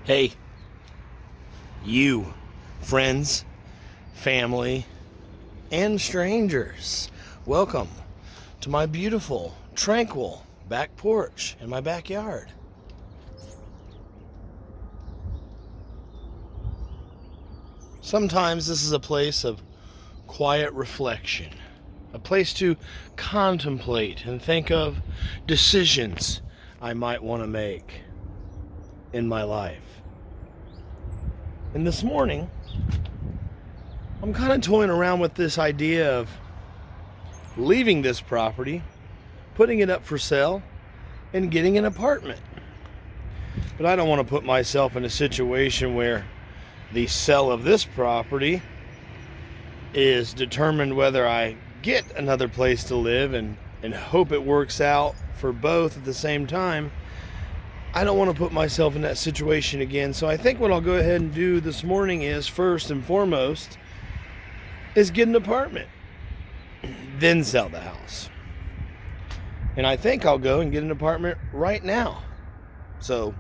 Hey, you, friends, family, and strangers, welcome to my beautiful, tranquil back porch in my backyard. Sometimes this is a place of quiet reflection, a place to contemplate and think of decisions I might want to make in my life. And this morning, I'm kind of toying around with this idea of leaving this property, putting it up for sale, and getting an apartment. But I don't want to put myself in a situation where the sale of this property is determined whether I get another place to live and hope it works out for both at the same time. I don't want to put myself in that situation again. So I think what I'll go ahead and do this morning is, first and foremost, is get an apartment, then sell the house. And I think I'll go and get an apartment right now. So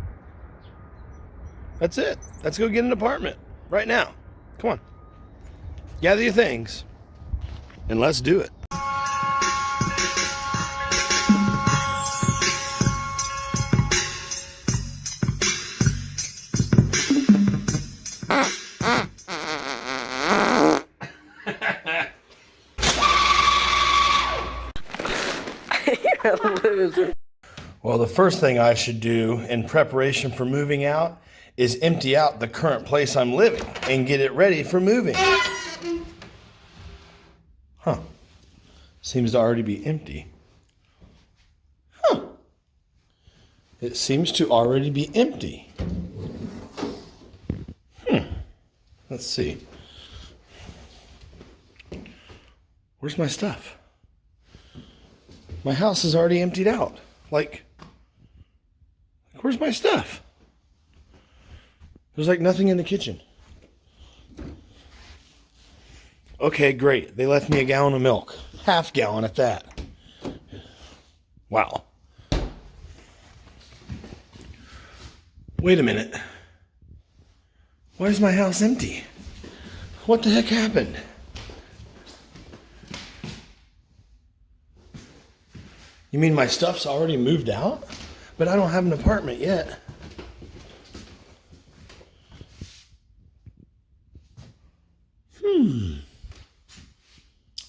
that's it. Let's go get an apartment right now. Come on. Gather your things and let's do it. You're a loser. Well, the first thing I should do in preparation for moving out is empty out the current place I'm living and get it ready for moving. Huh. Seems to already be empty. Huh. It seems to already be empty. Let's see. Where's my stuff? My house is already emptied out. Like, where's my stuff? There's like nothing in the kitchen. Okay, great. They left me a gallon of milk. Half gallon at that. Wow. Wait a minute. Why is my house empty? What the heck happened? You mean my stuff's already moved out? But I don't have an apartment yet.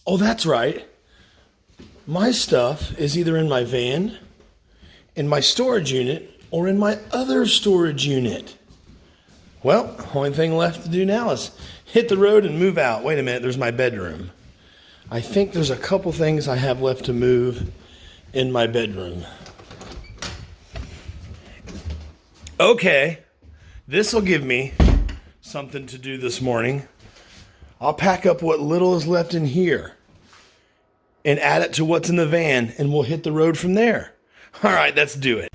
Oh, that's right. My stuff is either in my van, in my storage unit, or in my other storage unit. Well, only thing left to do now is hit the road and move out. Wait a minute, there's my bedroom. I think there's a couple things I have left to move in my bedroom. Okay, this will give me something to do this morning. I'll pack up what little is left in here and add it to what's in the van, and we'll hit the road from there. All right, let's do it.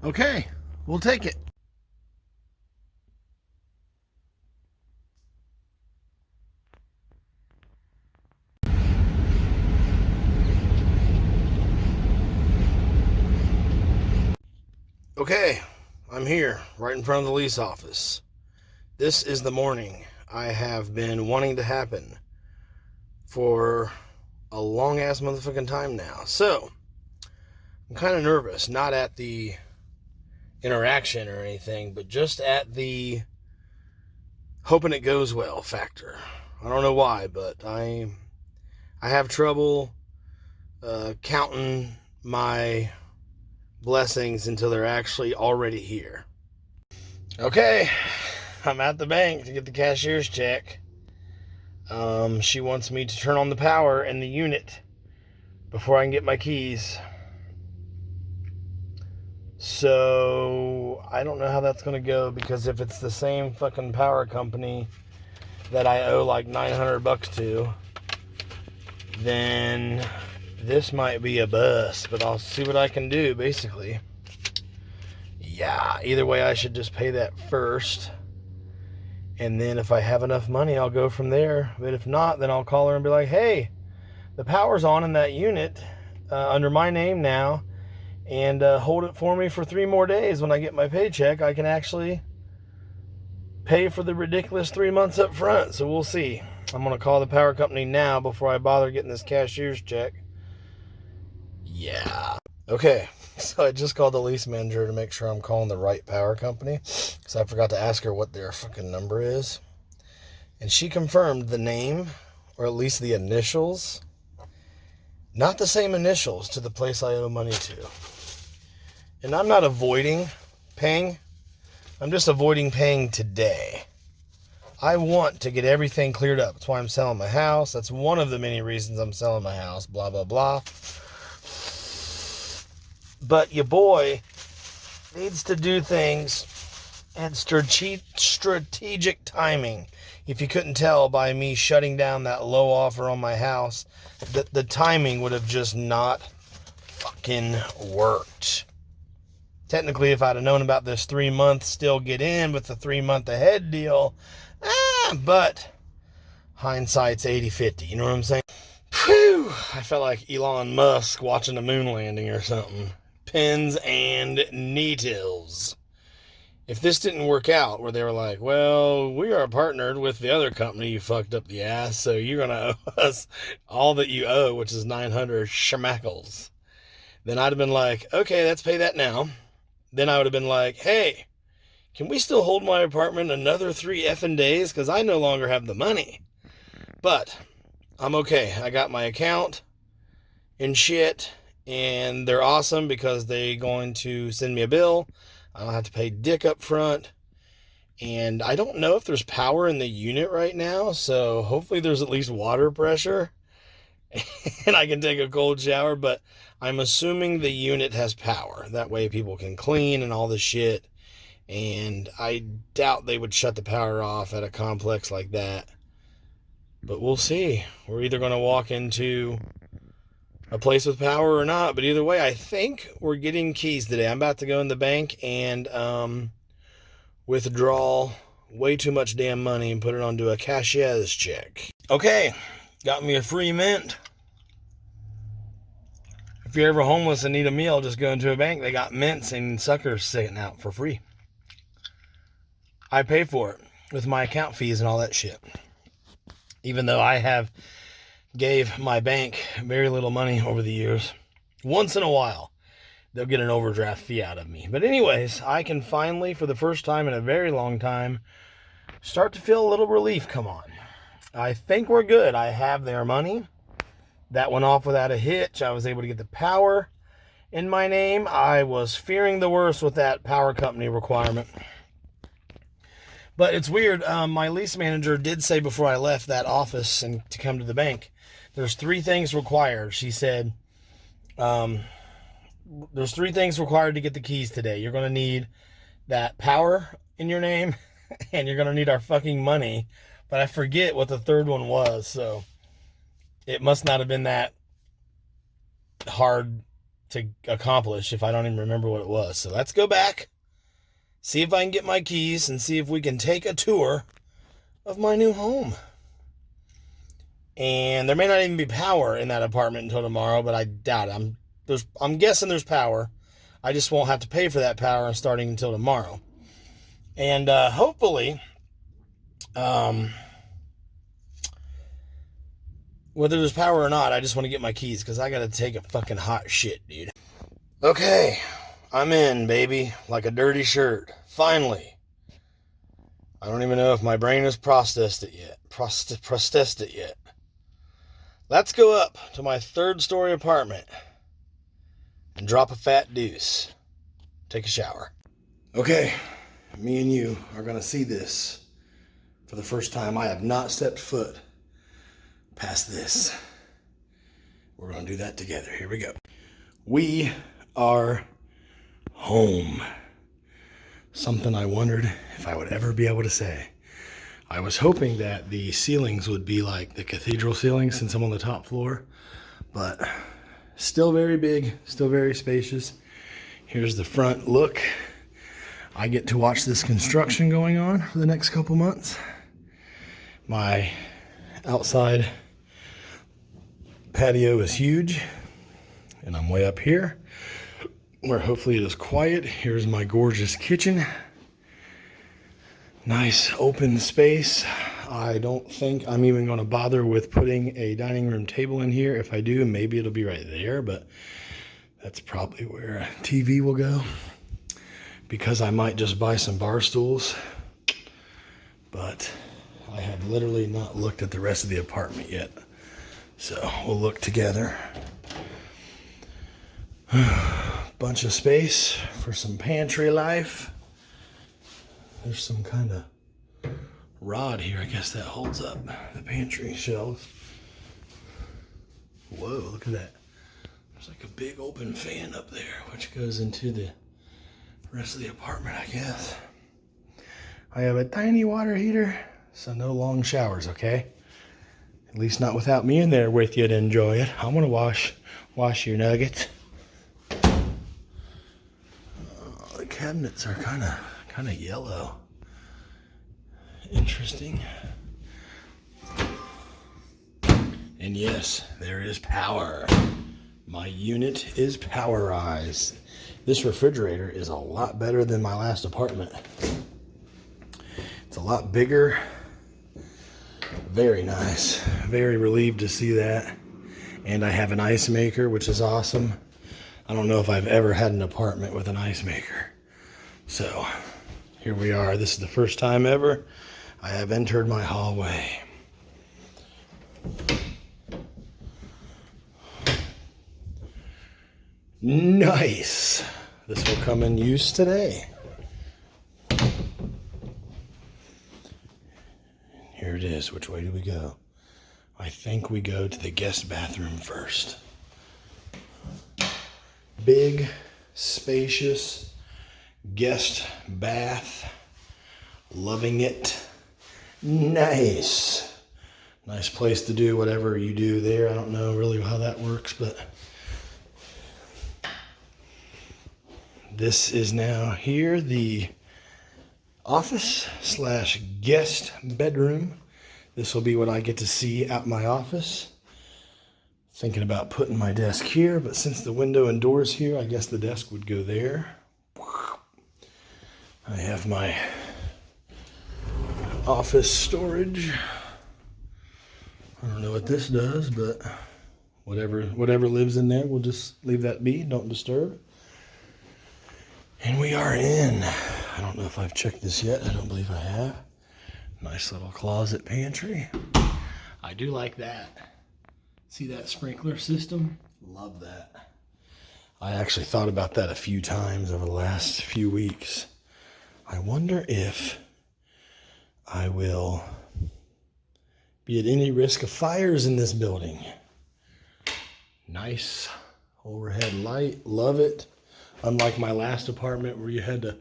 Okay, we'll take it. Okay, I'm here, right in front of the lease office. This is the morning I have been wanting to happen for a long-ass motherfucking time now. So, I'm kind of nervous, not at the interaction or anything, but just at the hoping it goes well factor. I don't know why, but I have trouble counting my blessings until they're actually already here. Okay, I'm at the bank to get the cashier's check. She wants me to turn on the power in the unit before I can get my keys. So I don't know how that's going to go, because if it's the same fucking power company that I owe like $900 to, then this might be a bust, but I'll see what I can do, basically. Yeah, either way, I should just pay that first. And then if I have enough money, I'll go from there. But if not, then I'll call her and be like, hey, the power's on in that unit under my name now. And hold it for me for 3 more days. When I get my paycheck, I can actually pay for the ridiculous 3 months up front. So we'll see. I'm going to call the power company now before I bother getting this cashier's check. Yeah. Okay. So I just called the lease manager to make sure I'm calling the right power company. So I forgot to ask her what their fucking number is. And she confirmed the name, or at least the initials. Not the same initials to the place I owe money to. And I'm not avoiding paying. I'm just avoiding paying today. I want to get everything cleared up. That's why I'm selling my house. That's one of the many reasons I'm selling my house. Blah, blah, blah. But your boy needs to do things at strategic timing. If you couldn't tell by me shutting down that low offer on my house, the timing would have just not fucking worked. Technically, if I'd have known about this 3 months still get in with the 3 month ahead deal, but hindsight's 80-50, you know what I'm saying? Whew, I felt like Elon Musk watching the moon landing or something. Pins and needles. If this didn't work out, where they were like, well, we are partnered with the other company you fucked up the ass, so you're going to owe us all that you owe, which is 900 schmackles. Then I'd have been like, okay, let's pay that now. Then I would have been like, hey, can we still hold my apartment another 3 effing days? Because I no longer have the money. But I'm okay. I got my account and shit. And they're awesome because they're going to send me a bill. I don't have to pay dick up front. And I don't know if there's power in the unit right now. So hopefully there's at least water pressure. And I can take a cold shower. But I'm assuming the unit has power. That way people can clean and all this shit. And I doubt they would shut the power off at a complex like that. But we'll see. We're either going to walk into a place with power or not, but either way, I think we're getting keys today. I'm about to go in the bank and withdraw way too much damn money and put it onto a cashier's check. Okay, got me a free mint. If you're ever homeless and need a meal, just go into a bank. They got mints and suckers sitting out for free. I pay for it with my account fees and all that shit. Even though I have gave my bank very little money over the years. Once in a while, they'll get an overdraft fee out of me. But anyways, I can finally, for the first time in a very long time, start to feel a little relief come on. I think we're good. I have their money. That went off without a hitch. I was able to get the power in my name. I was fearing the worst with that power company requirement. But it's weird. My lease manager did say before I left that office and to come to the bank, there's 3 things required. She said, there's 3 things required to get the keys today. You're going to need that power in your name, and you're going to need our fucking money. But I forget what the third one was, so it must not have been that hard to accomplish if I don't even remember what it was. So let's go back, see if I can get my keys, and see if we can take a tour of my new home. And there may not even be power in that apartment until tomorrow, but I doubt it. I'm guessing there's power. I just won't have to pay for that power starting until tomorrow. And hopefully, whether there's power or not, I just want to get my keys because I got to take a fucking hot shit, dude. Okay, I'm in, baby, like a dirty shirt. Finally. I don't even know if my brain has processed it yet. Processed it yet. Let's go up to my 3rd-story apartment and drop a fat deuce. Take a shower. Okay, me and you are going to see this for the first time. I have not stepped foot past this. We're going to do that together. Here we go. We are home. Something I wondered if I would ever be able to say. I was hoping that the ceilings would be like the cathedral ceilings since I'm on the top floor, but Still very big, still very spacious. Here's the front look. I get to watch this construction going on for the next couple months. My outside patio is huge, and I'm way up here where hopefully it is quiet. Here's my gorgeous kitchen. Nice open space. I don't think I'm even going to bother with putting a dining room table in here. If I do, maybe it'll be right there, but that's probably where a TV will go, because I might just buy some bar stools. But I have literally not looked at the rest of the apartment yet, so we'll look together. Bunch of space for some pantry life. There's some kind of rod here, I guess, that holds up the pantry shelves. Whoa, look at that. There's like a big open fan up there, which goes into the rest of the apartment, I guess. I have a tiny water heater, so no long showers, okay? At least not without me in there with you to enjoy it. I want to wash your nuggets. The cabinets are kind of yellow. Interesting. And yes, there is power. My unit is powerized. This refrigerator is a lot better than my last apartment. It's a lot bigger. Very nice. Very relieved to see that. And I have an ice maker, which is awesome. I don't know if I've ever had an apartment with an ice maker. So here we are. This is the first time ever I have entered my hallway. Nice. This will come in use today. Here it is. Which way do we go? I think we go to the guest bathroom first. Big, spacious guest bath. Loving it. Nice. Nice place to do whatever you do there. I don't know really how that works, but this is now here, the office / guest bedroom. This will be what I get to see at my office. Thinking about putting my desk here, but since the window and door's here, I guess the desk would go there. I have my office storage. I don't know what this does, but whatever lives in there, we'll just leave that be. Don't disturb. And we are in. I don't know if I've checked this yet. I don't believe I have. Nice little closet pantry. I do like that. See that sprinkler system? Love that. I actually thought about that a few times over the last few weeks. I wonder if I will be at any risk of fires in this building. Nice overhead light. Love it. Unlike my last apartment where you had to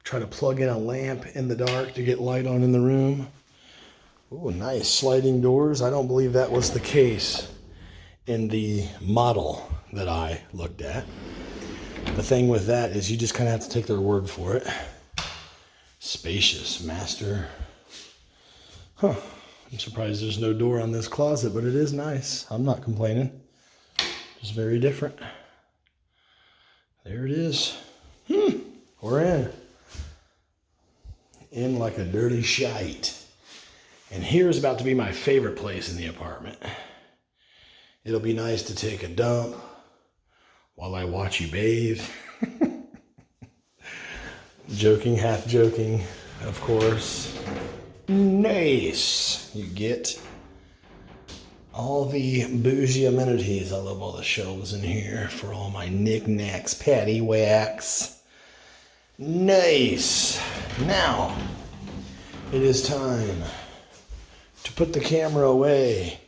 try to plug in a lamp in the dark to get light on in the room. Oh, nice sliding doors. I don't believe that was the case in the model that I looked at. The thing with that is you just kind of have to take their word for it. Spacious master. Huh. I'm surprised there's no door on this closet, but it is nice. I'm not complaining. Just very different. There it is. We're in. In like a dirty shite. And here's about to be my favorite place in the apartment. It'll be nice to take a dump while I watch you bathe. Joking, half joking, of course. Nice. You get all the bougie amenities. I love all the shelves in here for all my knickknacks, patty whacks. Nice. Now, it is time to put the camera away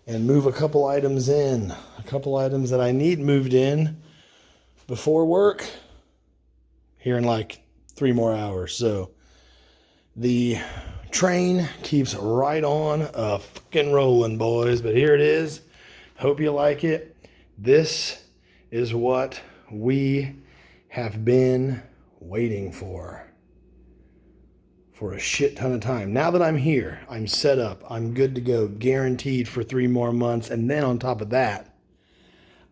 and move a couple items in. A couple items that I need moved in before work here in like 3 more hours. So the train keeps right on fucking rolling, boys. But here it is. Hope you like it. This is what we have been waiting for a shit ton of time. Now that I'm here, I'm set up, I'm good to go, guaranteed for 3 more months. And then on top of that,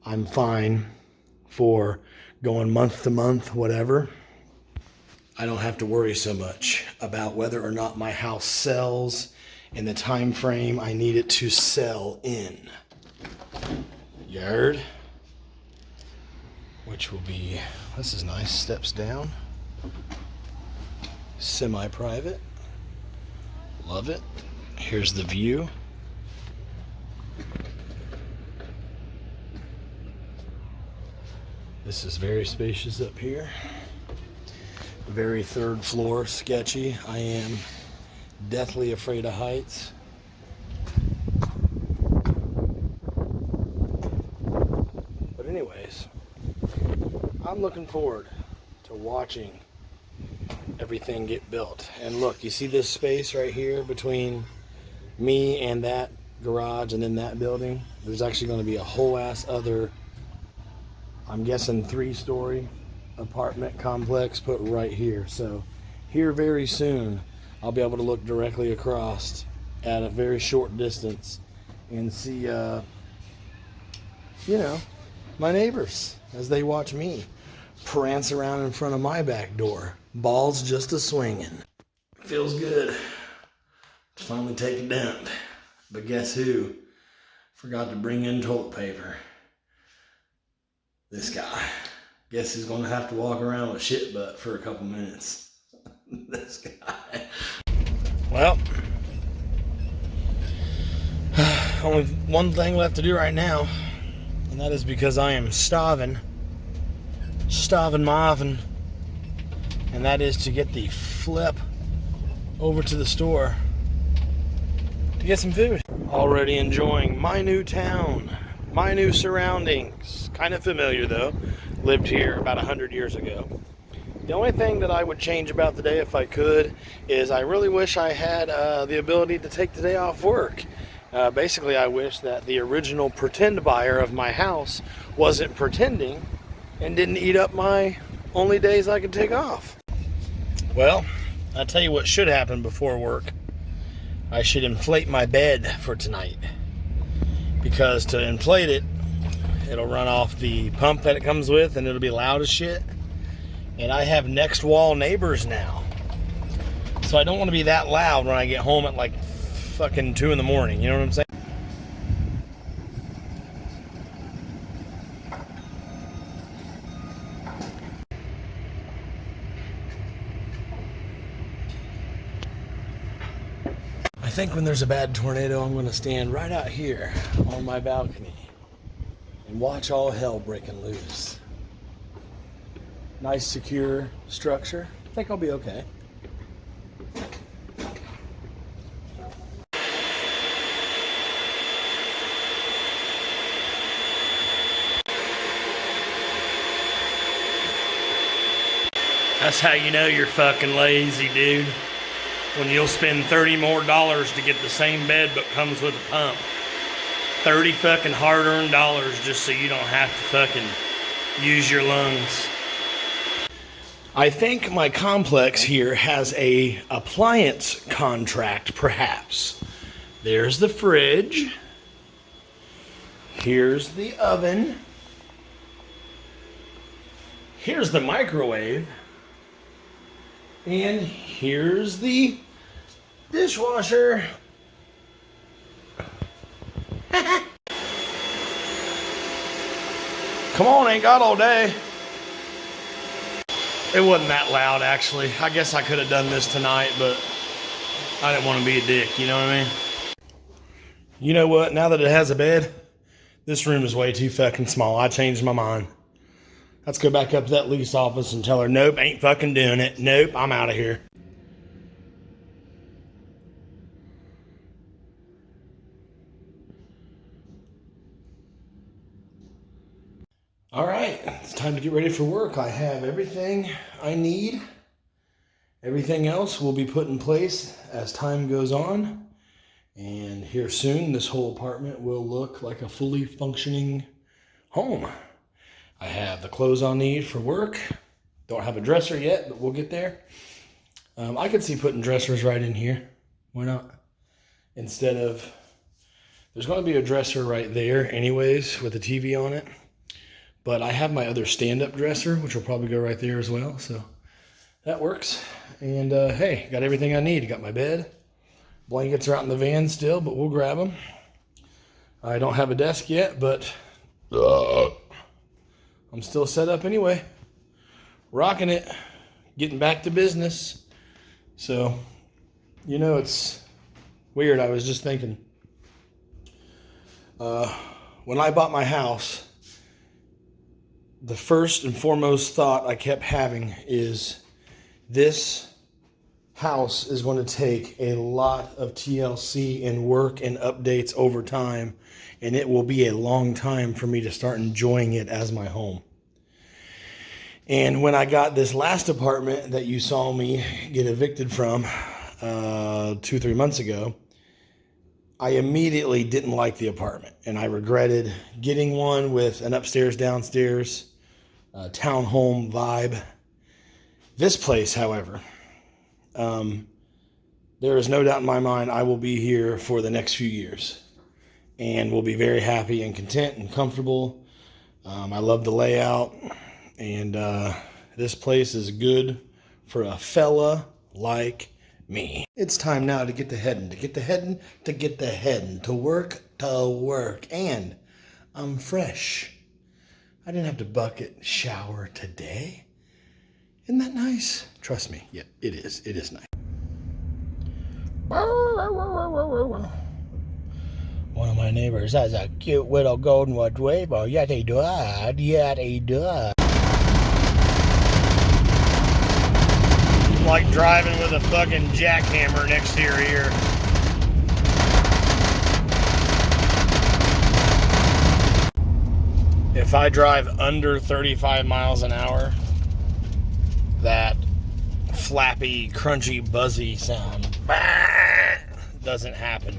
I'm fine for going month to month, whatever. I don't have to worry so much about whether or not my house sells in the time frame I need it to sell in. You heard? Which will be, this is nice, steps down. Semi-private. Love it. Here's the view. This is very spacious up here. Very 3rd floor sketchy. I am deathly afraid of heights. But anyways, I'm looking forward to watching everything get built. And look, you see this space right here between me and that garage and then that building? There's actually going to be a whole ass other, I'm guessing 3-story apartment complex put right here. So here very soon I'll be able to look directly across at a very short distance and see my neighbors as they watch me prance around in front of my back door, balls just a swinging. Feels good to finally take a dump. But guess who forgot to bring in toilet paper? This guy. Guess he's gonna have to walk around with shit butt for a couple minutes. This guy. Well, only one thing left to do right now, and that is because I am starving my oven, and that is to get the flip over to the store to get some food. Already enjoying my new town, my new surroundings. Kind of familiar though. Lived here about 100 years ago. The only thing that I would change about the day if I could is I really wish I had the ability to take the day off work. Basically, I wish that the original pretend buyer of my house wasn't pretending and didn't eat up my only days I could take off. Well, I'll tell you what should happen before work. I should inflate my bed for tonight. Because to inflate it, it'll run off the pump that it comes with and it'll be loud as shit. And I have next wall neighbors now. So I don't want to be that loud when I get home at like fucking 2 in the morning. You know what I'm saying? I think when there's a bad tornado, I'm going to stand right out here on my balcony and watch all hell breaking loose. Nice, secure structure. I think I'll be okay. That's how you know you're fucking lazy, dude. When you'll spend $30 more to get the same bed but comes with a pump. 30 fucking hard-earned dollars just so you don't have to fucking use your lungs. I think my complex here has a appliance contract, perhaps. There's the fridge. Here's the oven. Here's the microwave. And here's the dishwasher. Come on, ain't got all day. It wasn't that loud, actually. I guess I could have done this tonight, but I didn't want to be a dick, you know what I mean? You know what? Now that it has a bed, this room is way too fucking small. I changed my mind. Let's go back up to that lease office and tell her, nope, ain't fucking doing it. Nope, I'm out of here. All right, it's time to get ready for work. I have everything I need. Everything else will be put in place as time goes on. And here soon, this whole apartment will look like a fully functioning home. I have the clothes I'll need for work. Don't have a dresser yet, but we'll get there. I could see putting dressers right in here. Why not? Instead of, there's going to be a dresser right there anyways with a TV on it. But I have my other stand-up dresser, which will probably go right there as well. So that works. And hey, got everything I need. Got my bed. Blankets are out in the van still, but we'll grab them. I don't have a desk yet, but I'm still set up anyway. Rocking it. Getting back to business. So, you know, it's weird. I was just thinking, when I bought my house, the first and foremost thought I kept having is this house is going to take a lot of TLC and work and updates over time, and it will be a long time for me to start enjoying it as my home. And when I got this last apartment that you saw me get evicted from 2-3 months ago, I immediately didn't like the apartment, and I regretted getting one with an upstairs, downstairs, townhome vibe. This place, however, there is no doubt in my mind I will be here for the next few years, and will be very happy and content and comfortable. I love the layout, and this place is good for a fella like me. It's time now to get the heading, to work, and I'm fresh. I didn't have to bucket shower today. Isn't that nice? Trust me, yeah, it is. It is nice. One of my neighbors has a cute little golden retriever. Yes, he does. Yes, he does. Like driving with a fucking jackhammer next to your ear. If I drive under 35 miles an hour, that flappy, crunchy, buzzy sound doesn't happen.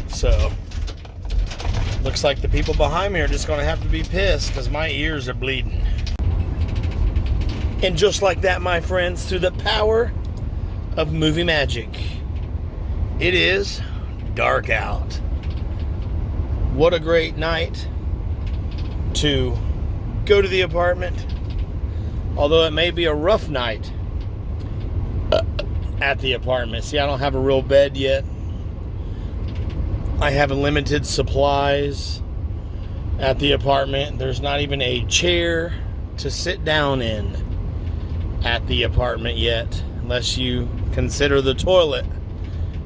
So, looks like the people behind me are just going to have to be pissed because my ears are bleeding. And just like that, my friends, through the power of movie magic, it is dark out. What a great night to go to the apartment. Although it may be a rough night at the apartment. See, I don't have a real bed yet. I have limited supplies at the apartment. There's not even a chair to sit down in at the apartment yet, unless you consider the toilet,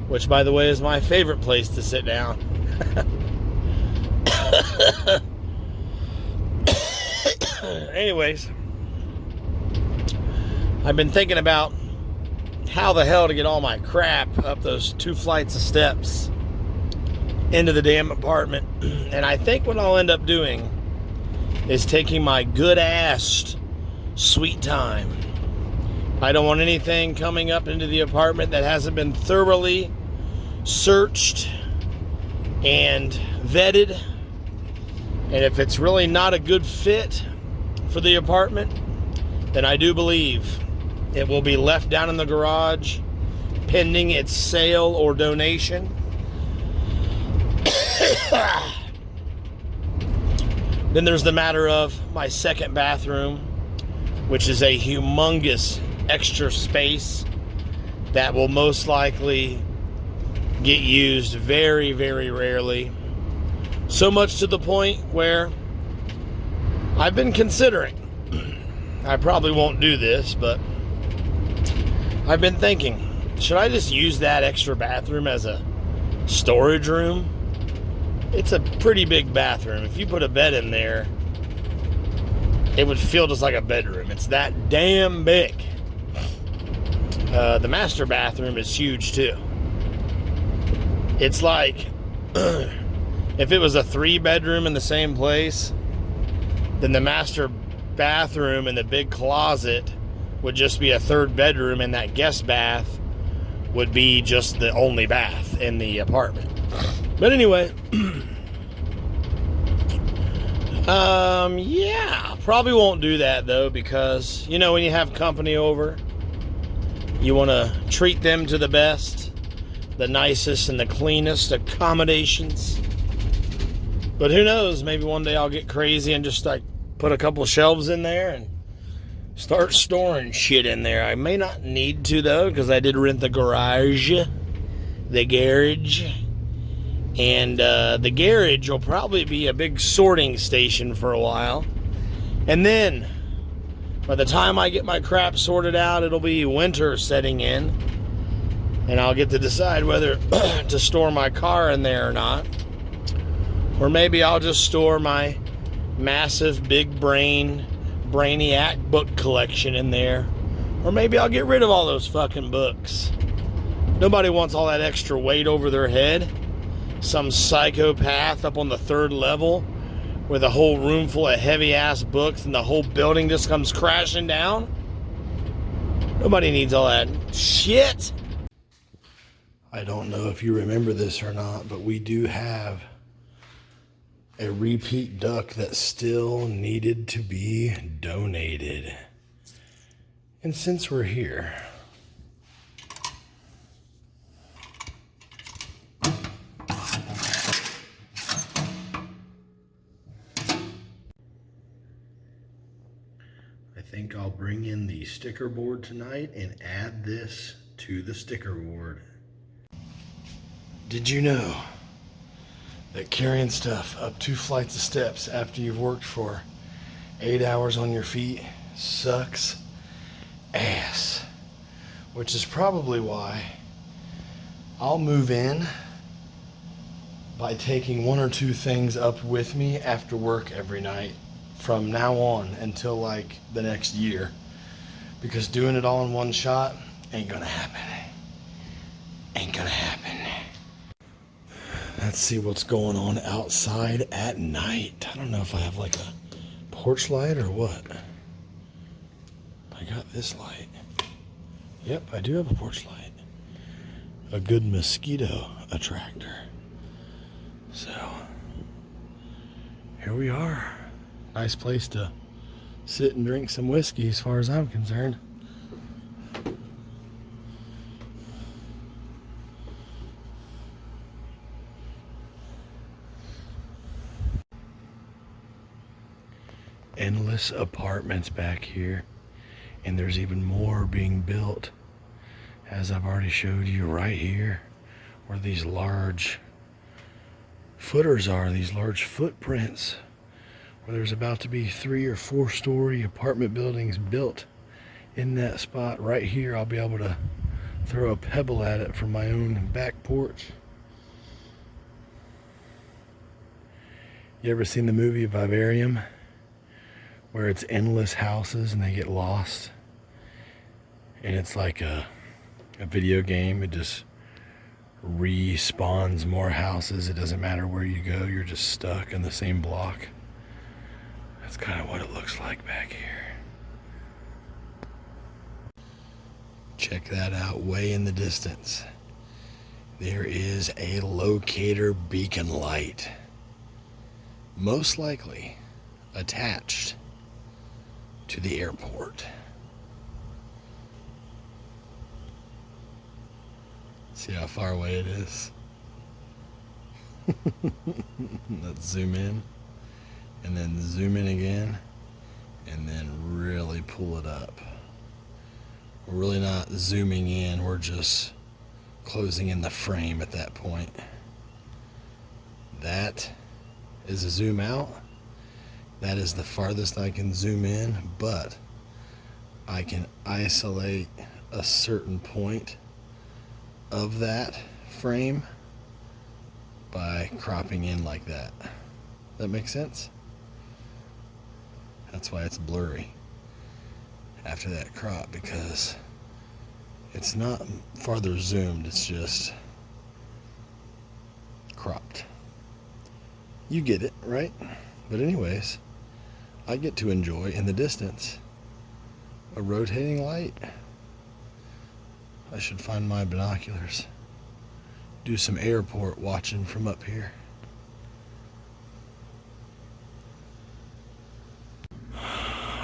which, by the way, is my favorite place to sit down. Anyways, I've been thinking about how the hell to get all my crap up those 2 flights of steps into the damn apartment. And I think what I'll end up doing is taking my good ass sweet time. I don't want anything coming up into the apartment that hasn't been thoroughly searched and vetted. And if it's really not a good fit for the apartment, then I do believe it will be left down in the garage pending its sale or donation. Then there's the matter of my second bathroom, which is a humongous extra space that will most likely get used very, very rarely. So much to the point where I've been considering, I probably won't do this, but I've been thinking, should I just use that extra bathroom as a storage room? It's a pretty big bathroom. If you put a bed in there, it would feel just like a bedroom. It's that damn big. The master bathroom is huge too. It's like, if it was a 3-bedroom in the same place, then the master bathroom and the big closet would just be a 3rd bedroom, and that guest bath would be just the only bath in the apartment. But anyway, Yeah, probably won't do that though, because you know when you have company over, you want to treat them to the best, the nicest and the cleanest accommodations. But who knows, maybe one day I'll get crazy and just like put a couple shelves in there and start storing shit in there. I may not need to though, because I did rent the garage. And the garage will probably be a big sorting station for a while. And then, by the time I get my crap sorted out, it'll be winter setting in. And I'll get to decide whether to store my car in there or not. Or maybe I'll just store my massive, big brain, brainiac book collection in there. Or maybe I'll get rid of all those fucking books. Nobody wants all that extra weight over their head. Some psychopath up on the 3rd level with a whole room full of heavy-ass books and the whole building just comes crashing down. Nobody needs all that shit. I don't know if you remember this or not, but we do have a repeat duck that still needed to be donated. And since we're here, I think I'll bring in the sticker board tonight and add this to the sticker board. Did you know that carrying stuff up 2 flights of steps after you've worked for 8 hours on your feet sucks ass? Which is probably why I'll move in by taking 1 or 2 things up with me after work every night from now on until like the next year, because doing it all in one shot ain't gonna happen. Let's see what's going on outside at night. I don't know if I have like a porch light or what. I got this light. Yep, I do have a porch light. A good mosquito attractor. So, here we are. Nice place to sit and drink some whiskey as far as I'm concerned. Endless apartments back here, and there's even more being built, as I've already showed you right here where these large footers are, these large footprints, where there's about to be 3 or 4 story apartment buildings built in that spot right here. I'll be able to throw a pebble at it from my own back porch. You ever seen the movie Vivarium, where it's endless houses and they get lost? And it's like a video game. It just respawns more houses. It doesn't matter where you go, you're just stuck in the same block. That's kind of what it looks like back here. Check that out way in the distance. There is a locator beacon light, most likely attached to the airport. See how far away it is? Let's zoom in, and then zoom in again, and then really pull it up. We're really not zooming in, we're just closing in the frame at that point. That is a zoom out. That is the farthest I can zoom in, but I can isolate a certain point of that frame by cropping in like that. That makes sense? That's why it's blurry after that crop, because it's not farther zoomed, it's just cropped. You get it, right? But anyways, I get to enjoy in the distance a rotating light. I should find my binoculars. Do some airport watching from up here.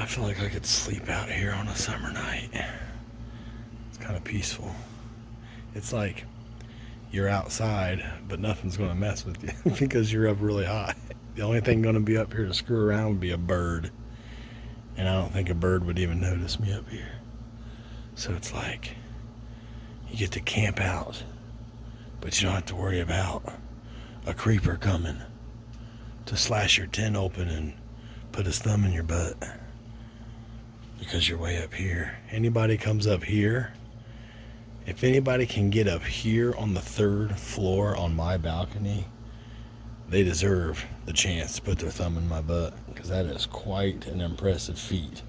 I feel like I could sleep out here on a summer night. It's kind of peaceful. It's like you're outside, but nothing's going to mess with you because you're up really high. The only thing going to be up here to screw around would be a bird. And I don't think a bird would even notice me up here. So it's like you get to camp out, but you don't have to worry about a creeper coming to slash your tent open and put his thumb in your butt because you're way up here. Anybody comes up here, if anybody can get up here on the 3rd floor on my balcony, they deserve the chance to put their thumb in my butt, because that is quite an impressive feat,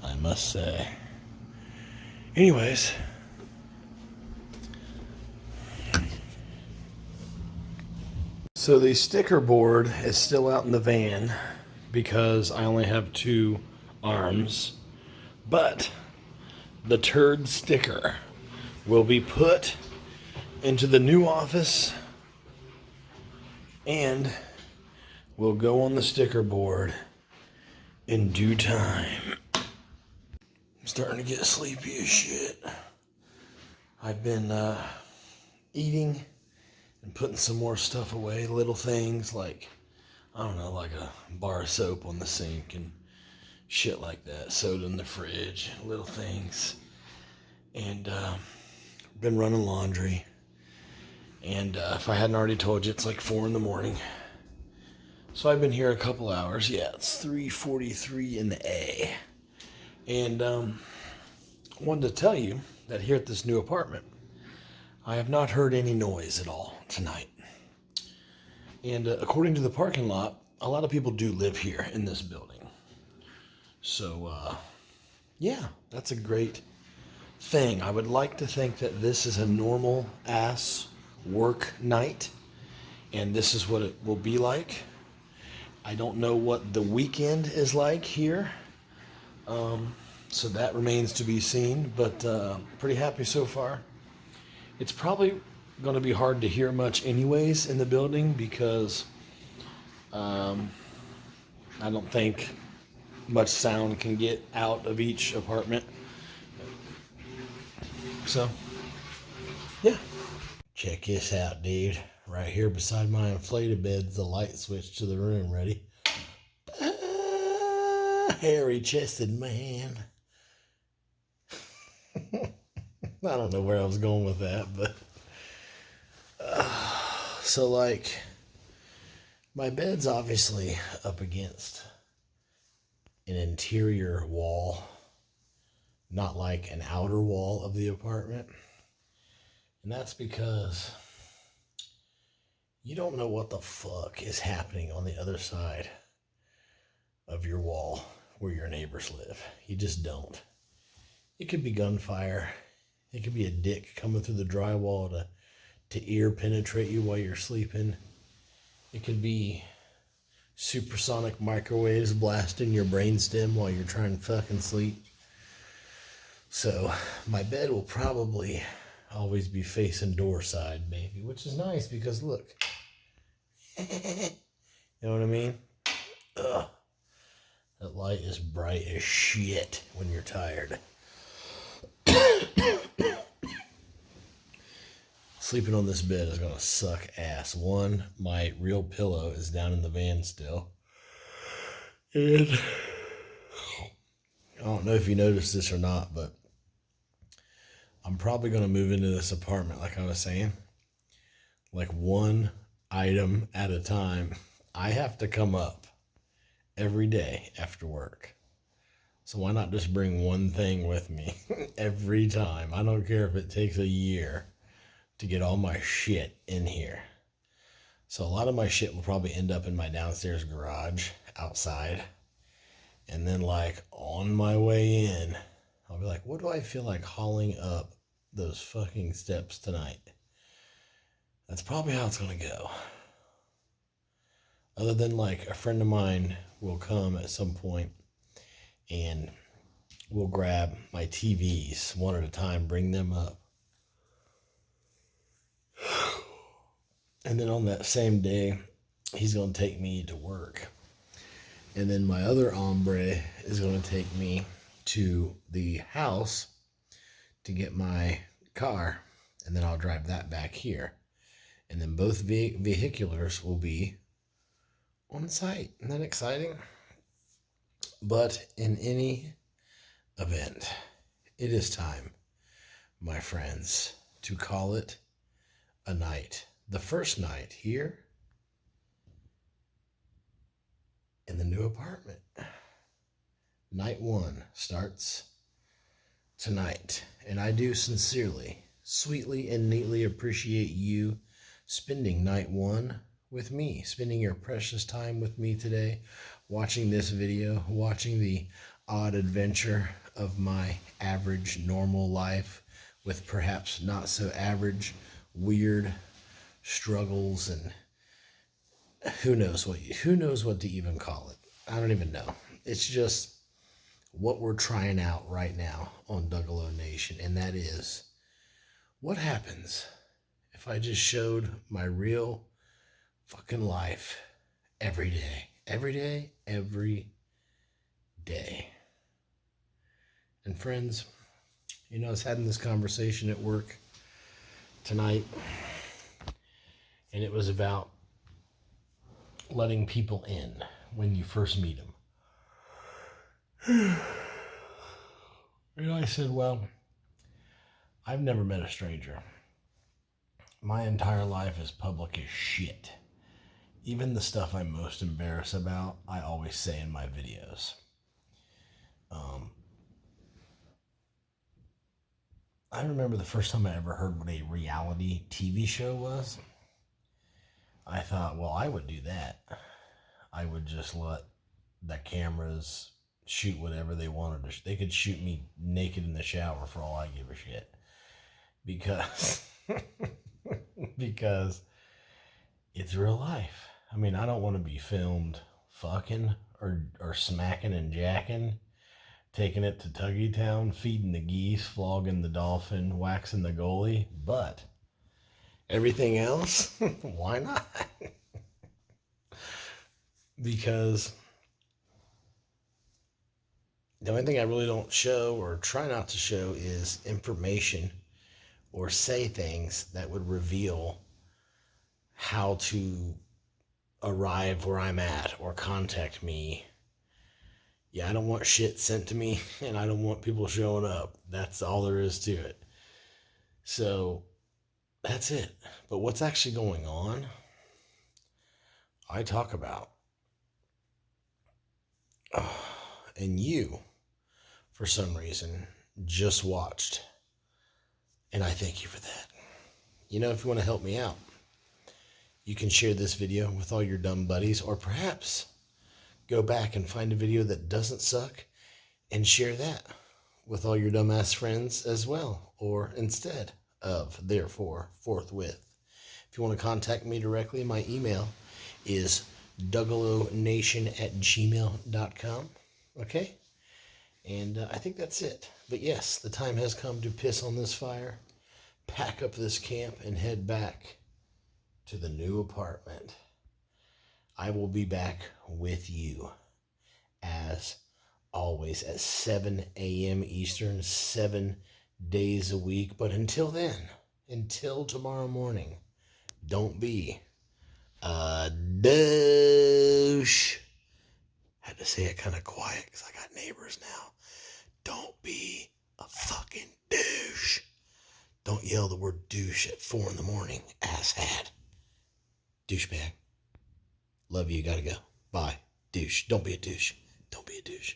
I must say. Anyways, so the sticker board is still out in the van because I only have 2 arms, but the turd sticker will be put into the new office and will go on the sticker board in due time. I'm starting to get sleepy as shit. I've been eating and putting some more stuff away, little things like, I don't know, like a bar of soap on the sink and shit like that, soda in the fridge, little things. And been running laundry. And if I hadn't already told you, it's like 4 in the morning. So I've been here a couple hours. Yeah, it's 3:43 in the A. And wanted to tell you that here at this new apartment, I have not heard any noise at all tonight. And according to the parking lot, a lot of people do live here in this building. So, yeah, that's a great thing. I would like to think that this is a normal ass work night, and this is what it will be like. I don't know what the weekend is like here, so that remains to be seen, but pretty happy so far. It's probably going to be hard to hear much anyways in the building because I don't think much sound can get out of each apartment. So, yeah. Check this out, dude. Right here beside my inflated bed's the light switch to the room. Ready? Hairy-chested man. I don't know where I was going with that, but... so, like, my bed's obviously up against an interior wall, not like an outer wall of the apartment. And that's because you don't know what the fuck is happening on the other side of your wall where your neighbors live. You just don't. It could be gunfire. It could be a dick coming through the drywall to ear penetrate you while you're sleeping. It could be supersonic microwaves blasting your brainstem while you're trying to fucking sleep. So my bed will probably always be facing door side, maybe, which is nice because look. You know what I mean? Ugh. That light is bright as shit when you're tired. Sleeping on this bed is gonna suck ass. One, my real pillow is down in the van still. And I don't know if you noticed this or not, but I'm probably going to move into this apartment, like I was saying, like one item at a time. I have to come up every day after work. So why not just bring one thing with me every time? I don't care if it takes a year to get all my shit in here. So a lot of my shit will probably end up in my downstairs garage outside. And then like on my way in, I'll be like, what do I feel like hauling up those fucking steps tonight? That's probably how it's going to go. Other than like a friend of mine will come at some point and we'll grab my TVs one at a time, bring them up. And then on that same day, he's going to take me to work. And then my other hombre is going to take me to the house to get my car. And then I'll drive that back here. And then both vehiculars will be on site. Isn't that exciting? But in any event, it is time, my friends, to call it a night. The first night here in the new apartment. Night one starts tonight. And I do sincerely, sweetly, and neatly appreciate you spending night one with me, spending your precious time with me today, watching this video, watching the odd adventure of my average normal life with perhaps not so average weird struggles, and who knows what to even call it. I don't even know. It's just what we're trying out right now on Duggalo Nation, and that is what happens if I just showed my real fucking life every day. Every day, every day. And friends, you know, I was having this conversation at work tonight, and it was about letting people in when you first meet them. You know, I said, well, I've never met a stranger. My entire life is public as shit. Even the stuff I'm most embarrassed about, I always say in my videos. I remember the first time I ever heard what a reality TV show was. I thought, well, I would do that. I would just let the cameras shoot whatever they wanted to. They could shoot me naked in the shower for all I give a shit. Because, because it's real life. I mean, I don't want to be filmed fucking or smacking and jacking, taking it to Tuggy Town, feeding the geese, flogging the dolphin, waxing the goalie. But everything else, why not? Because the only thing I really don't show or try not to show is information or say things that would reveal how to arrive where I'm at or contact me. Yeah, I don't want shit sent to me, and I don't want people showing up. That's all there is to it. So that's it. But what's actually going on, I talk about. And you, for some reason, just watched. And I thank you for that. You know, if you want to help me out, you can share this video with all your dumb buddies, or perhaps go back and find a video that doesn't suck and share that with all your dumbass friends as well, or instead of, therefore, forthwith. If you want to contact me directly, my email is duggalonation@gmail.com. Okay? And I think that's it. But yes, the time has come to piss on this fire, pack up this camp, and head back to the new apartment. I will be back with you, as always, at 7 a.m. Eastern, 7 days a week. But until then, until tomorrow morning, don't be a douche. Had to say it kind of quiet because I got neighbors now. Don't be a fucking douche. Don't yell the word douche at 4 in the morning, asshat. Douchebag. Love you, gotta go. Bye. Douche. Don't be a douche. Don't be a douche.